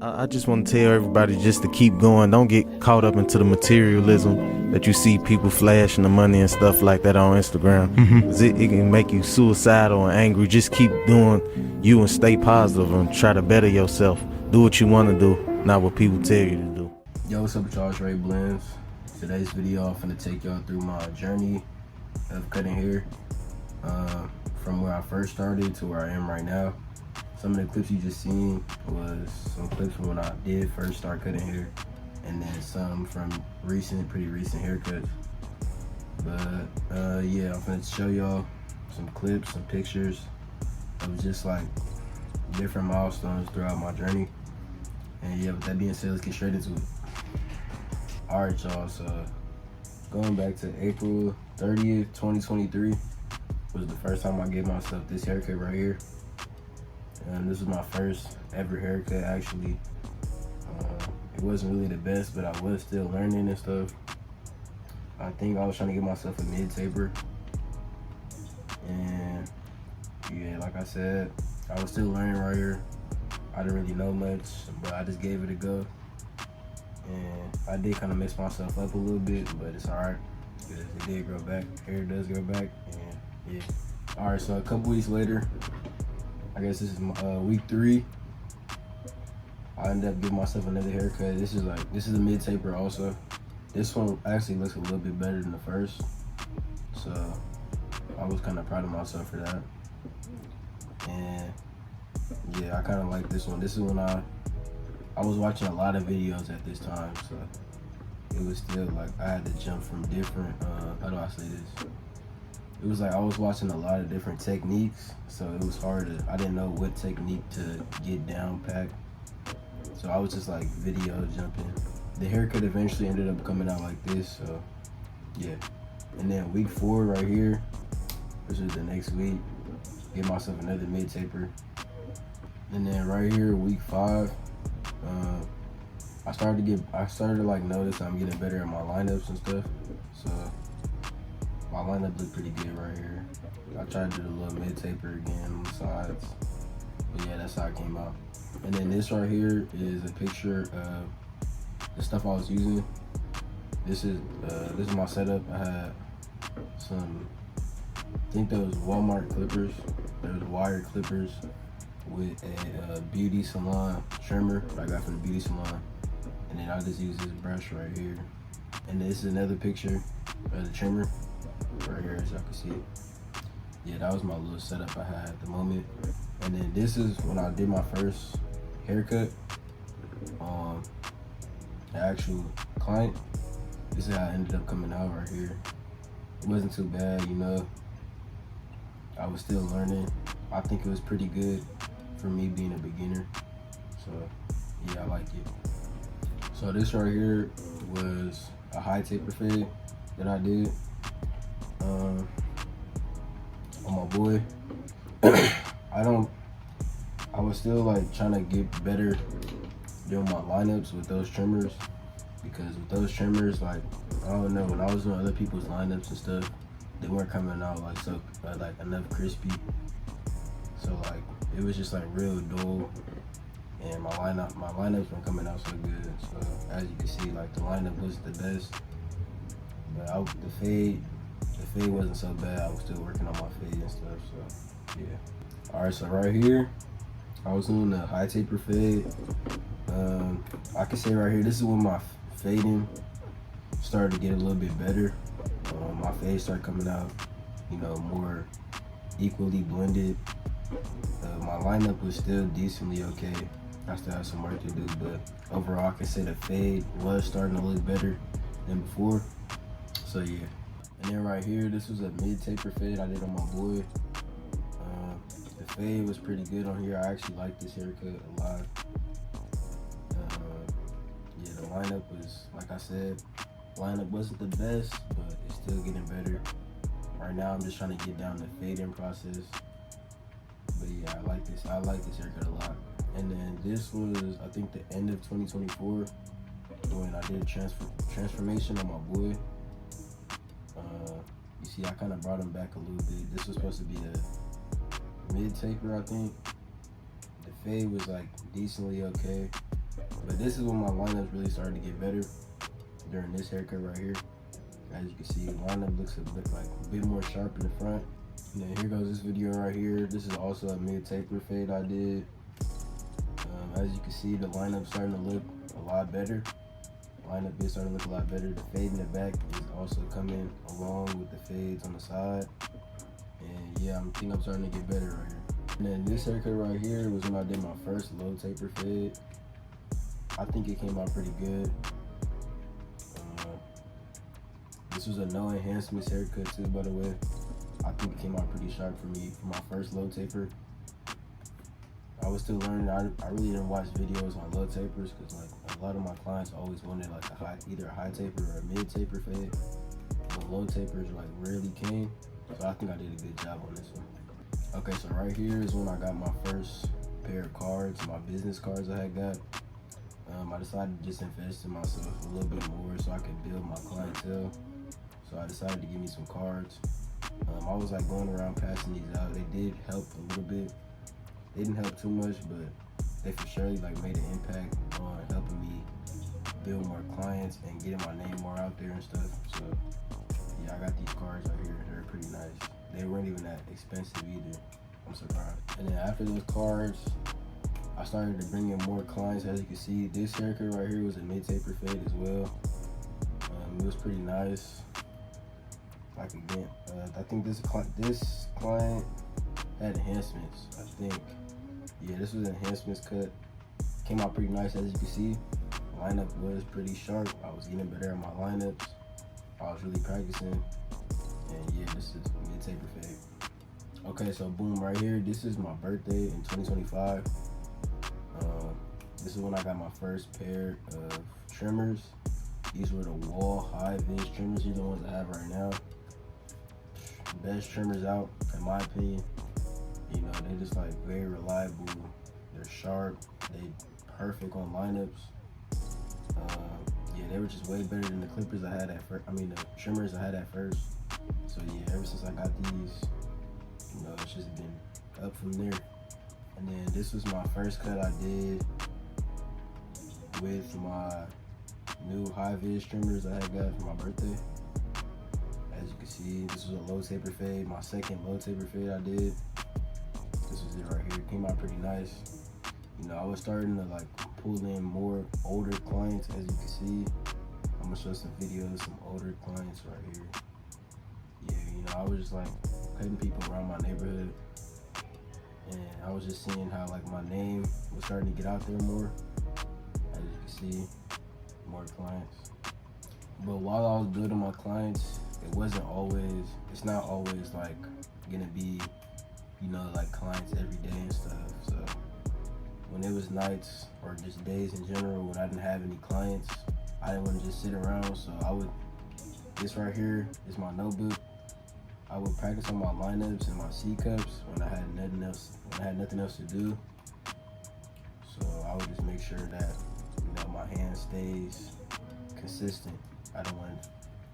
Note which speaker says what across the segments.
Speaker 1: I just want to tell everybody just to keep going. Don't get caught up into the materialism that you see people flashing the money and stuff like that on Instagram. 'Cause it can make you suicidal and angry. Just keep doing you and stay positive and try to better yourself. Do what you want to do, not what people tell you to do.
Speaker 2: Yo, what's up with y'all? It's Ray Blends. Today's video, I'm finna take y'all through my journey of cutting hair, from where I first started to where I am right now. Some of the clips you just seen was some clips from when I did first start cutting hair, and then some from pretty recent haircuts. But yeah, I'm gonna show y'all some clips, some pictures of just like different milestones throughout my journey. And yeah, with that being said, let's get straight into it. Alright y'all, so going back to April 30th, 2023 was the first time I gave myself this haircut right here. And this was my first ever haircut actually. It wasn't really the best, but I was still learning and stuff. I think I was trying to give myself a mid-taper. And yeah, like I said, I was still learning right here. I didn't really know much, but I just gave it a go. And I did kind of mess myself up a little bit, but it's alright, because it did grow back. Hair does grow back, and yeah. Alright, so a couple weeks later, I guess this is week 3. I ended up giving myself another haircut. This is a mid taper also. This one actually looks a little bit better than the first, so I was kind of proud of myself for that. And yeah, I kind of like this one. This is when I was watching a lot of videos at this time, so it was still like I had to jump from different. How do I say this? It was like I was watching a lot of different techniques, so it was hard to, I didn't know what technique to get down packed. So I was just like video jumping. The haircut eventually ended up coming out like this, so yeah. And then week 4 right here, which is the next week, give myself another mid taper. And then right here, week 5, I started to like notice I'm getting better at my lineups and stuff. So my lineup looked pretty good right here. I tried to do a little mid taper again on the sides, but yeah, that's how it came out. And then this right here is a picture of the stuff I was using. This is my setup. I had some, I think those Walmart clippers. There's wire clippers with a beauty salon trimmer that I got from the beauty salon. And then I just use this brush right here. And this is another picture of the trimmer right here, as y'all can see. Yeah, that was my little setup I had at the moment. And then this is when I did my first haircut on the actual client. This is how it ended up coming out right here. It wasn't too bad, you know. I was still learning. I think it was pretty good for me being a beginner. So yeah, I like it. So this right here was a high taper fade that I did on my boy. I was still like trying to get better doing my lineups with those trimmers, because with those trimmers, like, I don't know, when I was doing other people's lineups and stuff, they weren't coming out like so like enough crispy. So like it was just like real dull, and my lineups weren't coming out so good. So as you can see, like the lineup wasn't the best, but the fade wasn't so bad. I was still working on my fade and stuff. So yeah. All right, so right here, I was doing the high taper fade. I can say right here, this is when my fading started to get a little bit better. My fade started coming out, you know, more equally blended. My lineup was still decently okay. I still have some work to do, but overall I can say the fade was starting to look better than before. So yeah. And then right here, this was a mid-taper fade I did on my boy. The fade was pretty good on here. I actually like this haircut a lot. Yeah, the lineup was, like I said, lineup wasn't the best, but it's still getting better. Right now I'm just trying to get down the fading process. But yeah, I like this haircut a lot. And then this was, I think, the end of 2024 when I did transformation on my boy. You see, I kind of brought him back a little bit. This was supposed to be a mid taper, I think. The fade was like decently okay. But this is when my lineups really started to get better during this haircut right here. As you can see, the lineup looks a bit more sharp in the front. And then here goes this video right here. This is also a mid taper fade I did. As you can see, the lineup's starting to look a lot better. Lineup is starting to look a lot better. The fade in the back is also coming along with the fades on the side. And yeah, I think I'm starting to get better right here. And then this haircut right here was when I did my first low taper fade. I think it came out pretty good. This was a no enhancements haircut too, by the way. I think it came out pretty sharp for me for my first low taper. I was still learning. I really didn't watch videos on low tapers because like a lot of my clients always wanted like either a high taper or a mid taper fade. But low tapers like rarely came, so I think I did a good job on this one. Okay, so right here is when I got my first pair of cards, my business cards I had got. I decided to just invest in myself a little bit more so I could build my clientele. So I decided to give me some cards. I was like going around passing these out. They did help a little bit. They didn't help too much, but they for sure like made an impact on helping me build more clients and getting my name more out there and stuff. So yeah, I got these cards right here. They're pretty nice. They weren't even that expensive either. I'm surprised. And then after those cards, I started to bring in more clients. As you can see, this haircut right here was a mid taper fade as well. It was pretty nice. Like again, I think this client had enhancements. I think, yeah, this was an enhancements cut. Came out pretty nice, as you can see. Lineup was pretty sharp. I was getting better at my lineups. I was really practicing, and yeah, this is mid taper fade. Okay, so boom, right here. This is my birthday in 2025. This is when I got my first pair of trimmers. These were the wall high vis trimmers. These are the ones I have right now. Best trimmers out, in my opinion. You know, they're just like very reliable. They're sharp. They perfect on lineups. Yeah, they were just way better than the clippers I had at first. I mean, the trimmers I had at first. So yeah, ever since I got these, you know, it's just been up from there. And then this was my first cut I did with my new high vis trimmers I had got for my birthday. As you can see, this was a low taper fade. My second low taper fade I did. This was it right here. It came out pretty nice. You know, I was starting to like pull in more older clients, as you can see. I'm gonna show some videos, some older clients right here. Yeah, you know, I was just like cutting people around my neighborhood, and I was just seeing how like my name was starting to get out there more. As you can see, more clients. But while I was building my clients, it's not always like gonna be, you know, like clients every day and stuff. So when it was nights or just days in general when I didn't have any clients, I didn't want to just sit around. So this right here is my notebook. I would practice on my lineups and my C cups when I had nothing else to do. So I would just make sure that, you know, my hand stays consistent. I don't want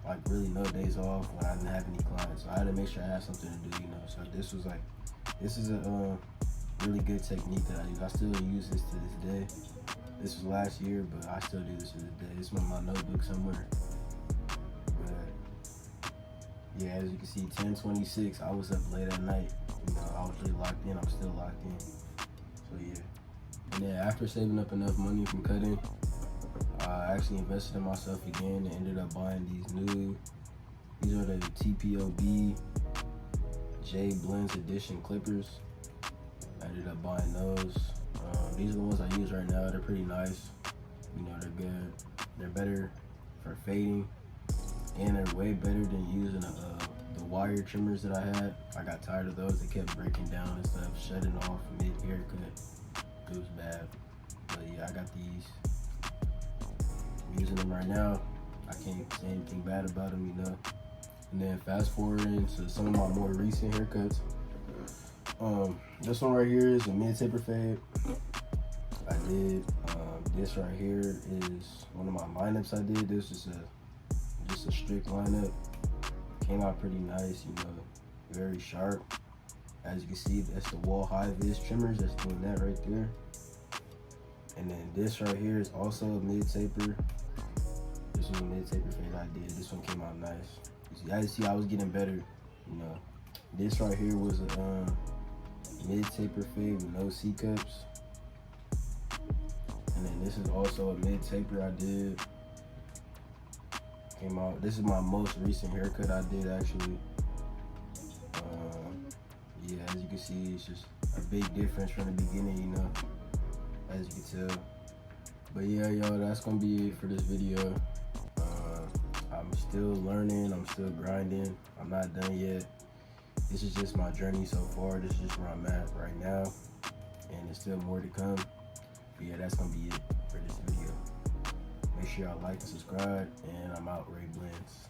Speaker 2: like really no days off when I didn't have any clients. So I had to make sure I had something to do, you know. So this is a really good technique that I use. I still use this to this day. This was last year, but I still do this to this day. It's in my notebook somewhere. But yeah, as you can see, 10:26. I was up late at night. You know, I was really locked in. I'm still locked in. So yeah. And then after saving up enough money from cutting, I actually invested in myself again and ended up buying these are the TPOB J Blends Edition clippers. I ended up buying those. These are the ones I use right now. They're pretty nice. You know, they're good. They're better for fading, and they're way better than using the wire trimmers that I had. I got tired of those. They kept breaking down and stuff, shutting off mid haircut. It was bad. But yeah, I got these. I'm using them right now. I can't say anything bad about them, you know. And then fast forwarding to some of my more recent haircuts. This one right here is a mid taper fade. I did. This right here is one of my lineups I did. This is just a strict lineup. Came out pretty nice, you know, very sharp. As you can see, that's the wall high vis trimmers. That's doing that right there. And then this right here is also a mid taper. This was a mid taper fade I did. This one came out nice. You see, I was getting better. You know, this right here was a mid taper fade with no C cups. And then this is also a mid taper I did. Came out. This is my most recent haircut I did actually. Yeah, as you can see, it's just a big difference from the beginning, you know, as you can tell. But yeah, yo, that's gonna be it for this video. I'm still learning, I'm still grinding, I'm not done yet. This is just my journey so far. This is just where I'm at right now, and there's still more to come. But yeah, that's gonna be it for this video. Make sure y'all like and subscribe, and I'm out. Ray Blends.